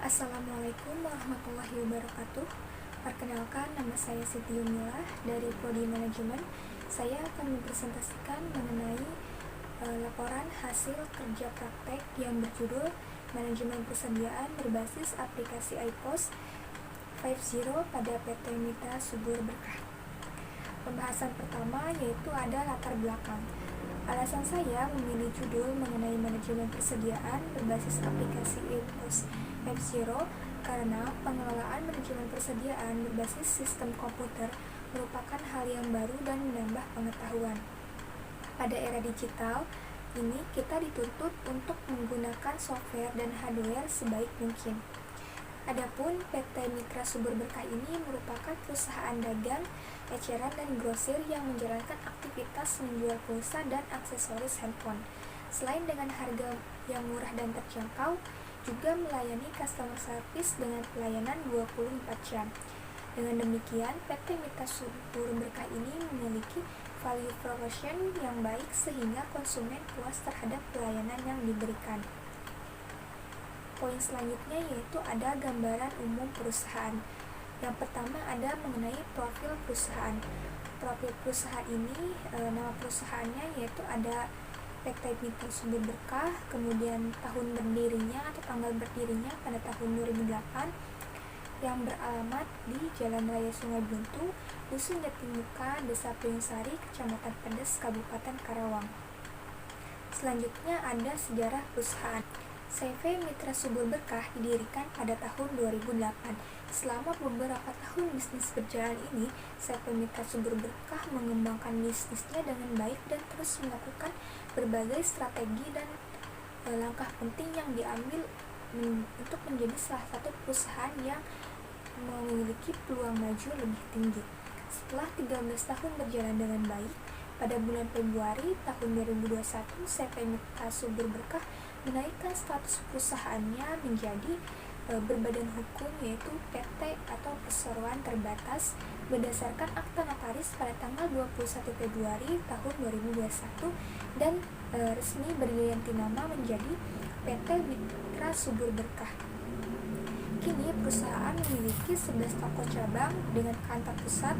Assalamualaikum warahmatullahi wabarakatuh. Perkenalkan, nama saya Siti Yumilah dari Prodi Manajemen. Saya akan mempresentasikan mengenai laporan hasil kerja praktek yang berjudul Manajemen Persediaan berbasis aplikasi iPos 50 pada PT Mitra Subur Berkah. Pembahasan pertama yaitu ada latar belakang. Alasan saya memilih judul mengenai manajemen persediaan berbasis aplikasi iPos 50 karena pengelolaan manajemen persediaan berbasis sistem komputer merupakan hal yang baru dan menambah pengetahuan. Pada era digital ini kita dituntut untuk menggunakan software dan hardware sebaik mungkin. Adapun PT Mitra Subur Berkah ini merupakan perusahaan dagang, eceran, dan grosir yang menjalankan aktivitas menjual pulsa dan aksesoris handphone. Selain dengan harga yang murah dan terjangkau, juga melayani customer service dengan pelayanan 24 jam. Dengan demikian, PT Mitra Subur Berkah ini memiliki value proposition yang baik sehingga konsumen puas terhadap pelayanan yang diberikan. Poin selanjutnya yaitu ada gambaran umum perusahaan. Yang pertama ada mengenai profil perusahaan. Profil perusahaan ini, nama perusahaannya yaitu ada PT Mitra Subur Berkah, kemudian tahun berdirinya atau tanggal berdirinya pada tahun 2008, yang beralamat di Jalan Raya Sungai Buntu, Dusun Jatimuka, Desa Puyungsari, Kecamatan Pedes, Kabupaten Karawang. Selanjutnya ada sejarah perusahaan. CV Mitra Subur Berkah didirikan pada tahun 2008. Selama beberapa tahun bisnis berjalan ini, CV Mitra Subur Berkah mengembangkan bisnisnya dengan baik dan terus melakukan berbagai strategi dan langkah penting yang diambil untuk menjadi salah satu perusahaan yang memiliki peluang maju lebih tinggi. Setelah 13 tahun berjalan dengan baik, pada bulan Februari tahun 2021, CV Mitra Subur Berkah menaikkan status perusahaannya menjadi berbadan hukum yaitu PT atau Perseroan Terbatas berdasarkan akta notaris pada tanggal 21 Februari tahun 2021 dan resmi berganti nama menjadi PT Mitra Subur Berkah. Kini perusahaan memiliki 11 toko cabang dengan kantor pusat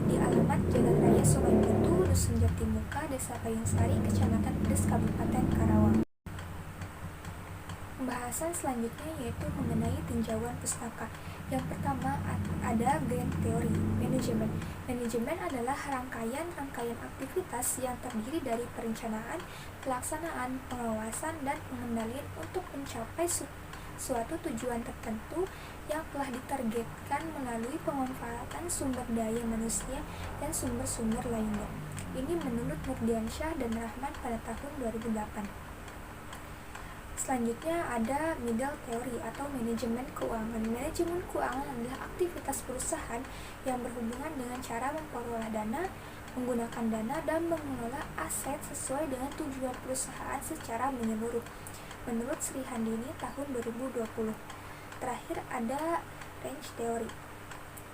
di alamat Jalan Raya Sungai Buntu, Dusun Jatimuka, Desa Puyungsari, Kecamatan Pedes, Kabupaten Karawang. Pembahasan selanjutnya yaitu mengenai tinjauan pustaka. Yang pertama ada grand theory manajemen. Manajemen adalah rangkaian aktivitas yang terdiri dari perencanaan, pelaksanaan, pengawasan, dan pengendalian untuk mencapai suatu tujuan tertentu yang telah ditargetkan melalui pemanfaatan sumber daya manusia dan sumber-sumber lainnya. Ini menurut Nurdiansyah dan Rahman pada tahun 2008. Selanjutnya ada middle theory atau manajemen keuangan. Manajemen keuangan adalah aktivitas perusahaan yang berhubungan dengan cara memperoleh dana, menggunakan dana, dan mengelola aset sesuai dengan tujuan perusahaan secara menyeluruh. Menurut Sri Handini tahun 2020. Terakhir ada range theory.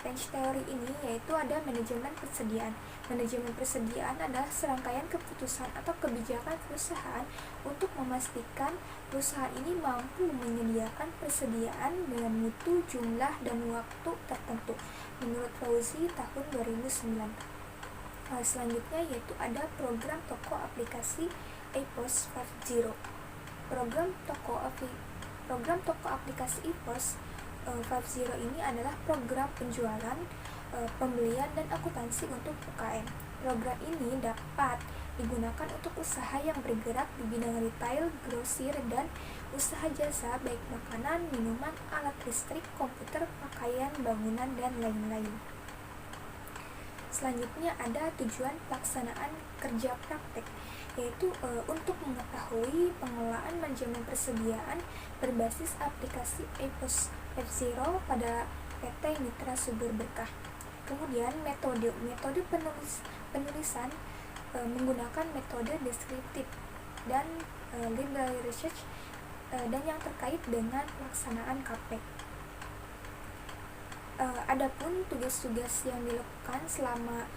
Range theory ini yaitu ada manajemen persediaan. Manajemen persediaan adalah serangkaian keputusan atau kebijakan perusahaan untuk memastikan perusahaan ini mampu menyediakan persediaan dengan mutu, jumlah, dan waktu tertentu. Menurut Fauzi tahun 2009. Selanjutnya yaitu ada program toko aplikasi iPos 50. Program toko aplikasi iPos 50 ini adalah program penjualan, pembelian, dan akuntansi untuk UKM. Program ini dapat digunakan untuk usaha yang bergerak di bidang retail, grosir, dan usaha jasa baik makanan, minuman, alat listrik, komputer, pakaian, bangunan, dan lain-lain. Selanjutnya ada tujuan pelaksanaan kerja praktek, yaitu untuk mengetahui pengelolaan manajemen persediaan berbasis aplikasi iPos 50 pada PT Mitra Subur Berkah. Kemudian metode penulisan menggunakan metode deskriptif dan library research dan yang terkait dengan pelaksanaan KP. Adapun tugas-tugas yang dilakukan selama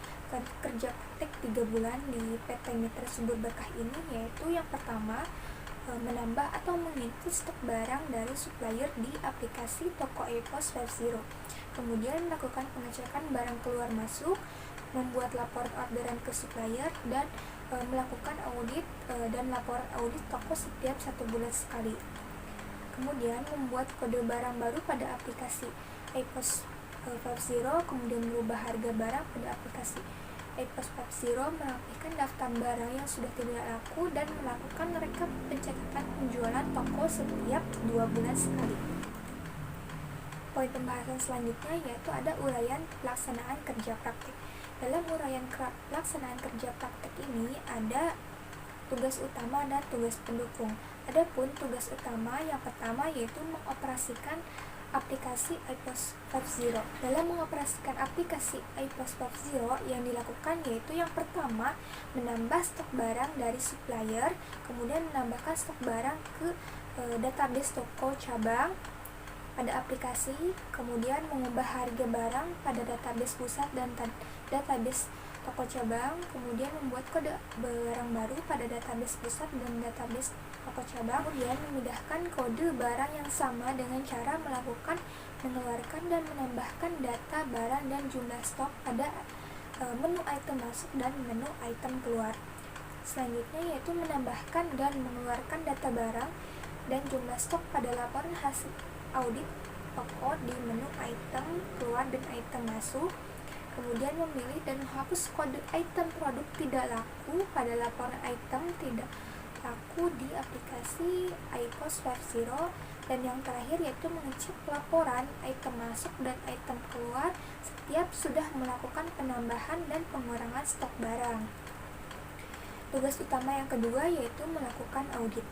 kerja praktek 3 bulan di PT Mitra Subur Berkah ini yaitu yang pertama menambah atau menginput stok barang dari supplier di aplikasi toko iPos Webzero. Kemudian melakukan pengecekan barang keluar masuk, membuat laporan orderan ke supplier, dan melakukan audit dan laporan audit toko setiap 1 bulan sekali. Kemudian membuat kode barang baru pada aplikasi iPos Webzero, kemudian merubah harga barang pada aplikasi iPos Webzero, merapikan daftar barang yang sudah tidak laku, dan melakukan rekap pencatatan penjualan toko setiap 2 bulan sekali. Poin pembahasan selanjutnya yaitu ada uraian pelaksanaan kerja praktik. Dalam uraian pelaksanaan kerja praktik ini ada tugas utama dan tugas pendukung. Adapun tugas utama yang pertama yaitu mengoperasikan aplikasi iPos Webzero. Dalam mengoperasikan aplikasi iPos Webzero yang dilakukan yaitu yang pertama menambah stok barang dari supplier, kemudian menambahkan stok barang ke database toko cabang pada aplikasi, kemudian mengubah harga barang pada database pusat dan database toko cabang, kemudian membuat kode barang baru pada database pusat dan database toko cabang, kemudian memindahkan kode barang yang sama dengan cara melakukan mengeluarkan dan menambahkan data barang dan jumlah stok pada menu item masuk dan menu item keluar. Selanjutnya yaitu menambahkan dan mengeluarkan data barang dan jumlah stok pada laporan hasil audit toko di menu item keluar dan item masuk. Kemudian memilih dan menghapus kode item produk tidak laku pada laporan item tidak laku di aplikasi iPos Webzero. Dan yang terakhir yaitu mengecek laporan item masuk dan item keluar setiap sudah melakukan penambahan dan pengurangan stok barang. Tugas utama yang kedua yaitu melakukan audit.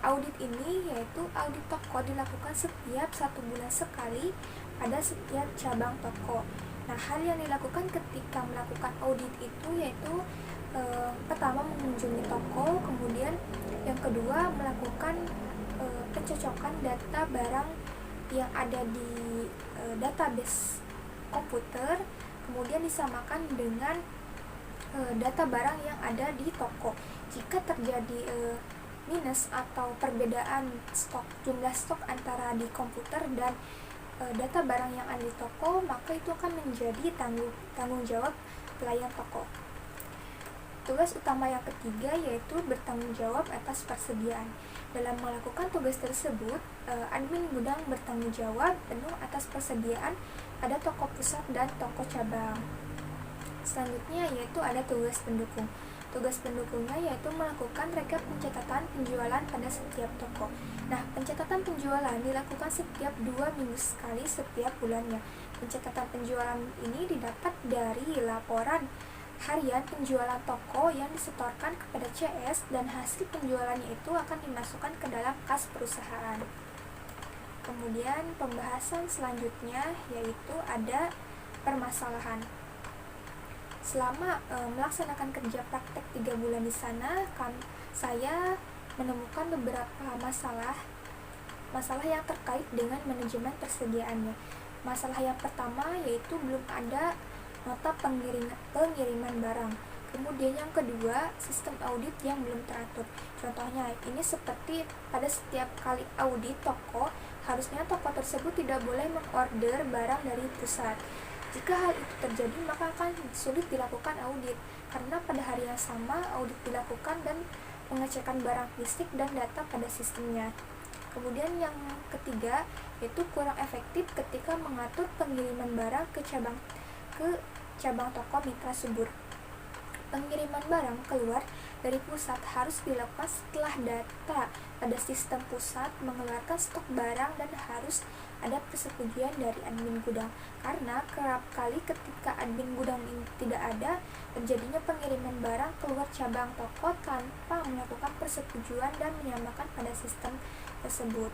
Audit ini yaitu audit toko dilakukan setiap 1 bulan sekali pada setiap cabang toko. Nah, hal yang dilakukan ketika melakukan audit itu yaitu pertama mengunjungi toko, kemudian yang kedua melakukan pencocokan data barang yang ada di database komputer, kemudian disamakan dengan data barang yang ada di toko. Jika terjadi minus atau perbedaan jumlah stok antara di komputer dan data barang yang ada di toko, maka itu akan menjadi tanggung jawab pelayan toko. Tugas utama yang ketiga yaitu bertanggung jawab atas persediaan. Dalam melakukan tugas tersebut, admin gudang bertanggung jawab penuh atas persediaan pada toko pusat dan toko cabang. Selanjutnya yaitu ada tugas pendukung. Tugas pendukungnya yaitu melakukan rekap pencatatan penjualan pada setiap toko. Nah, pencatatan penjualan dilakukan setiap 2 minggu sekali setiap bulannya. Pencatatan penjualan ini didapat dari laporan harian penjualan toko yang disetorkan kepada CS, dan hasil penjualannya itu akan dimasukkan ke dalam kas perusahaan. Kemudian pembahasan selanjutnya yaitu ada permasalahan. Selama melaksanakan kerja praktek 3 bulan di sana, saya menemukan beberapa masalah yang terkait dengan manajemen persediaannya. Masalah yang pertama yaitu belum ada nota pengiriman barang. Kemudian yang kedua, sistem audit yang belum teratur. Contohnya, ini seperti pada setiap kali audit toko, harusnya toko tersebut tidak boleh mengorder barang dari pusat. Jika hal itu terjadi, maka akan sulit dilakukan audit, karena pada hari yang sama audit dilakukan dan pengecekan barang fisik dan data pada sistemnya. Kemudian yang ketiga, yaitu kurang efektif ketika mengatur pengiriman barang ke cabang toko mitra subur. Pengiriman barang keluar dari pusat harus dilakukan setelah data pada sistem pusat mengeluarkan stok barang, dan harus ada persetujuan dari admin gudang, karena kerap kali ketika admin gudang ini tidak ada, terjadinya pengiriman barang keluar cabang toko tanpa melakukan persetujuan dan menyamakan pada sistem tersebut.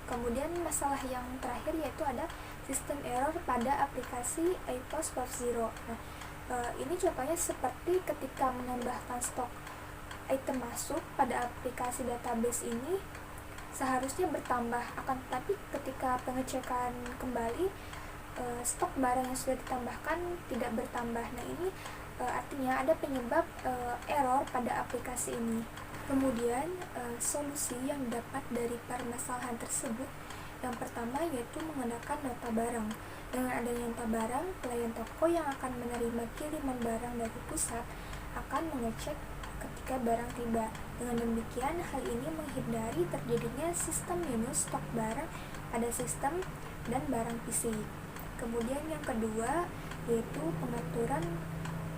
Kemudian masalah yang terakhir yaitu ada sistem error pada aplikasi iPos Webzero. Nah, ini contohnya seperti ketika menambahkan stok item masuk pada aplikasi database ini seharusnya bertambah, akan tetapi ketika pengecekan kembali stok barang yang sudah ditambahkan tidak bertambah. Nah, ini artinya ada penyebab error pada aplikasi ini. Kemudian, solusi yang dapat dari permasalahan tersebut, yang pertama yaitu menggunakan nota barang. Dengan adanya nota barang, pelayan toko yang akan menerima kiriman barang dari pusat akan mengecek ketika barang tiba. Dengan demikian, hal ini menghindari terjadinya sistem minus stok barang pada sistem dan barang fisik. Kemudian yang kedua yaitu pengaturan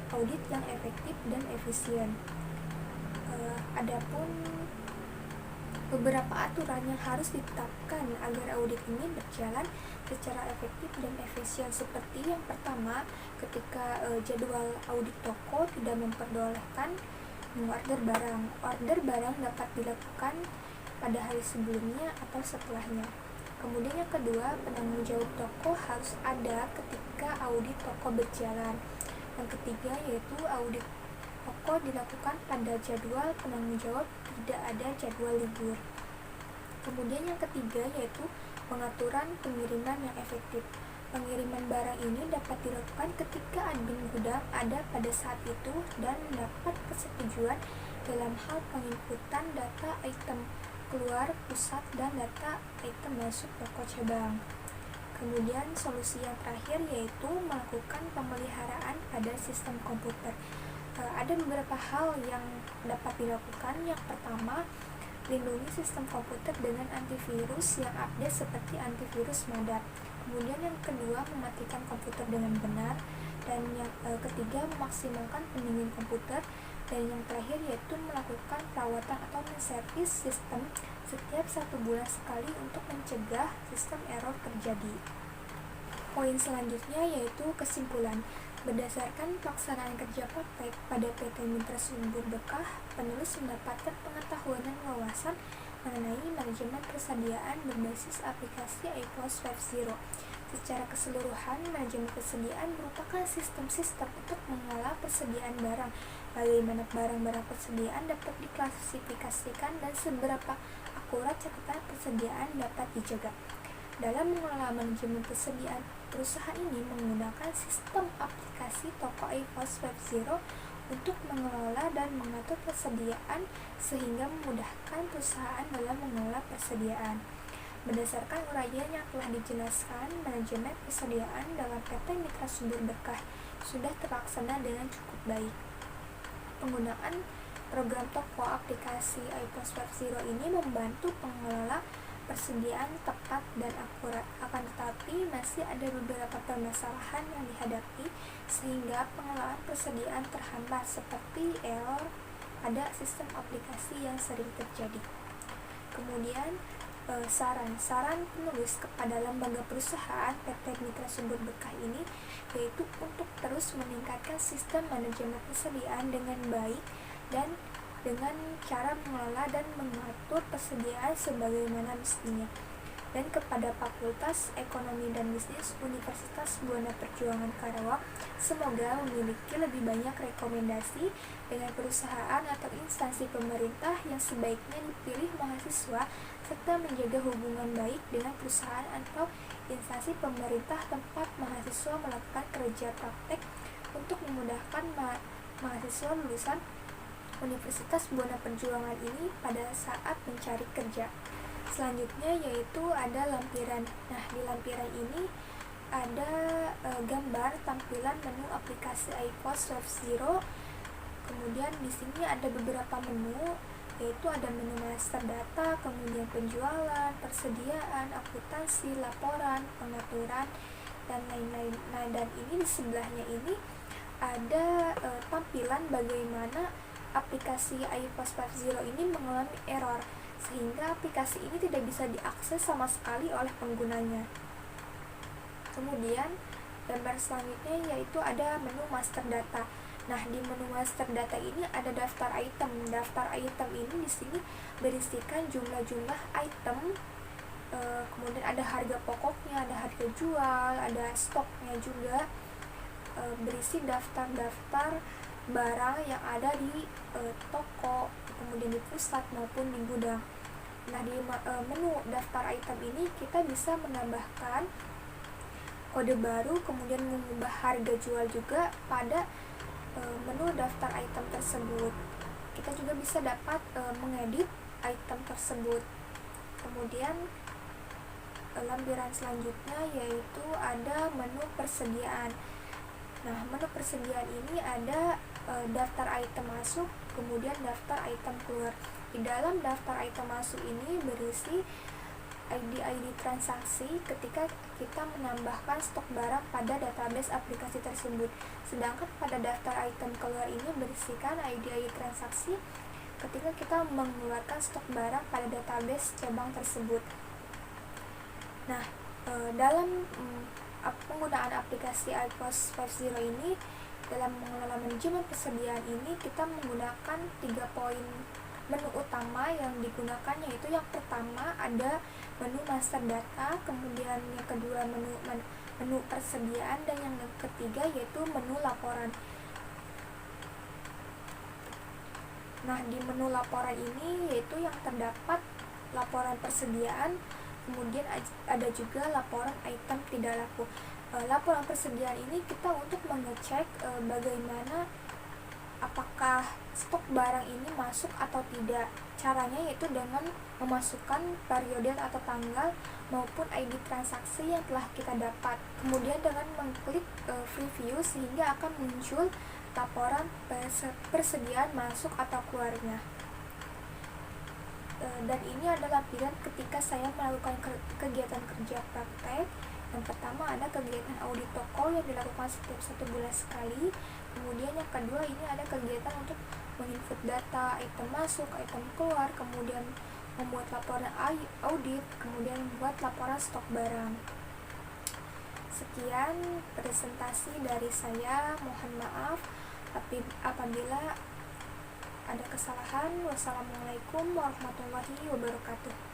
audit yang efektif dan efisien. Adapun beberapa aturan yang harus ditetapkan agar audit ini berjalan secara efektif dan efisien, seperti yang pertama, ketika jadwal audit toko tidak memperbolehkan order barang. Order barang dapat dilakukan pada hari sebelumnya atau setelahnya. Kemudian yang kedua, penanggung jawab toko harus ada ketika audit toko berjalan. Yang ketiga yaitu audit toko dilakukan pada jadwal penanggung jawab, tidak ada jadwal libur. Kemudian yang ketiga yaitu pengaturan pengiriman yang efektif. Pengiriman barang ini dapat dilakukan ketika admin gudang ada pada saat itu dan mendapat persetujuan dalam hal penginputan data item keluar pusat dan data item masuk toko cabang. Kemudian solusi yang terakhir yaitu melakukan pemeliharaan pada sistem komputer. Ada beberapa hal yang dapat dilakukan. Yang pertama, lindungi sistem komputer dengan antivirus yang update seperti antivirus Madap. Kemudian yang kedua, mematikan komputer dengan benar. Dan yang ketiga, memaksimalkan pendingin komputer. Dan yang terakhir yaitu melakukan perawatan atau menservis sistem setiap 1 bulan sekali untuk mencegah sistem error terjadi. Poin selanjutnya yaitu kesimpulan. Berdasarkan pelaksanaan kerja praktek pada PT Mitra Sumber Berkah, penulis mendapatkan pengetahuan dan wawasan mengenai manajemen persediaan berbasis aplikasi iPOS Web Zero. Secara keseluruhan, manajemen persediaan merupakan sistem-sistem untuk mengelola persediaan barang, bagaimana barang-barang persediaan dapat diklasifikasikan dan seberapa akurat catatan persediaan dapat dijaga. Dalam mengelola manajemen persediaan, perusahaan ini menggunakan sistem aplikasi toko iPOS Web Zero untuk mengelola dan mengatur persediaan sehingga memudahkan perusahaan dalam mengelola persediaan. Berdasarkan uraian yang telah dijelaskan, manajemen persediaan dalam PT Mitra Sumber Berkah sudah terlaksana dengan cukup baik. Penggunaan program toko aplikasi iPOS Web Zero ini membantu pengelola persediaan tepat dan akurat. Akan tetapi masih ada beberapa permasalahan yang dihadapi sehingga pengelolaan persediaan terhambat, seperti error pada sistem aplikasi yang sering terjadi. Kemudian saran penulis kepada lembaga perusahaan PT Mitra Sumber Berkah ini yaitu untuk terus meningkatkan sistem manajemen persediaan dengan baik dan dengan cara mengelola dan mengatur persediaan sebagaimana mestinya. Dan kepada Fakultas Ekonomi dan Bisnis Universitas Buana Perjuangan Karawang, semoga memiliki lebih banyak rekomendasi dengan perusahaan atau instansi pemerintah yang sebaiknya dipilih mahasiswa serta menjaga hubungan baik dengan perusahaan atau instansi pemerintah tempat mahasiswa melakukan kerja praktek untuk memudahkan mahasiswa lulusan Universitas Buana Perjuangan ini pada saat mencari kerja. Selanjutnya yaitu ada lampiran. Nah, di lampiran ini ada gambar tampilan menu aplikasi iPOS Web Zero. Kemudian di sini ada beberapa menu, yaitu ada menu master data, kemudian penjualan, persediaan, akuntansi, laporan, pengaturan, dan lain-lain. Nah, dan ini di sebelahnya ini ada tampilan bagaimana aplikasi iPOS Web Zero ini mengalami error, sehingga aplikasi ini tidak bisa diakses sama sekali oleh penggunanya. Kemudian gambar selanjutnya yaitu ada menu master data. Nah, di menu master data ini ada daftar item. Daftar item ini di sini berisikan jumlah-jumlah item, kemudian ada harga pokoknya, ada harga jual, ada stoknya juga, berisi daftar-daftar barang yang ada di toko, kemudian di pusat maupun di gudang. Nah, di menu daftar item ini kita bisa menambahkan kode baru, kemudian mengubah harga jual juga pada menu daftar item tersebut. kita juga bisa dapat mengedit item tersebut. Kemudian lampiran selanjutnya yaitu ada menu persediaan. Nah, menu persediaan ini ada daftar item masuk, kemudian daftar item keluar. Di dalam daftar item masuk ini berisi ID transaksi ketika kita menambahkan stok barang pada database aplikasi tersebut. Sedangkan pada daftar item keluar ini berisikan ID transaksi ketika kita mengeluarkan stok barang pada database cabang tersebut. Nah, dalam penggunaan aplikasi iPOS 5.0 ini, dalam mengelola manajemen persediaan ini kita menggunakan 3 poin menu utama yang digunakan, yaitu yang pertama ada menu master data, kemudian yang kedua menu persediaan, dan yang ketiga yaitu menu laporan. Nah, di menu laporan ini yaitu yang terdapat laporan persediaan, kemudian ada juga laporan item tidak laku. Laporan persediaan ini kita untuk mengecek bagaimana apakah stok barang ini masuk atau tidak. Caranya yaitu dengan memasukkan periode atau tanggal maupun ID transaksi yang telah kita dapat. Kemudian dengan mengklik preview sehingga akan muncul laporan persediaan masuk atau keluarnya. Dan ini adalah pilihan ketika saya melakukan kegiatan kerja praktek. Yang pertama ada kegiatan audit toko yang dilakukan setiap 1 bulan sekali. Kemudian yang kedua ini ada kegiatan untuk menginput data, item masuk, item keluar, kemudian membuat laporan audit, kemudian membuat laporan stok barang. Sekian presentasi dari saya, mohon maaf apabila ada kesalahan. Wassalamualaikum warahmatullahi wabarakatuh.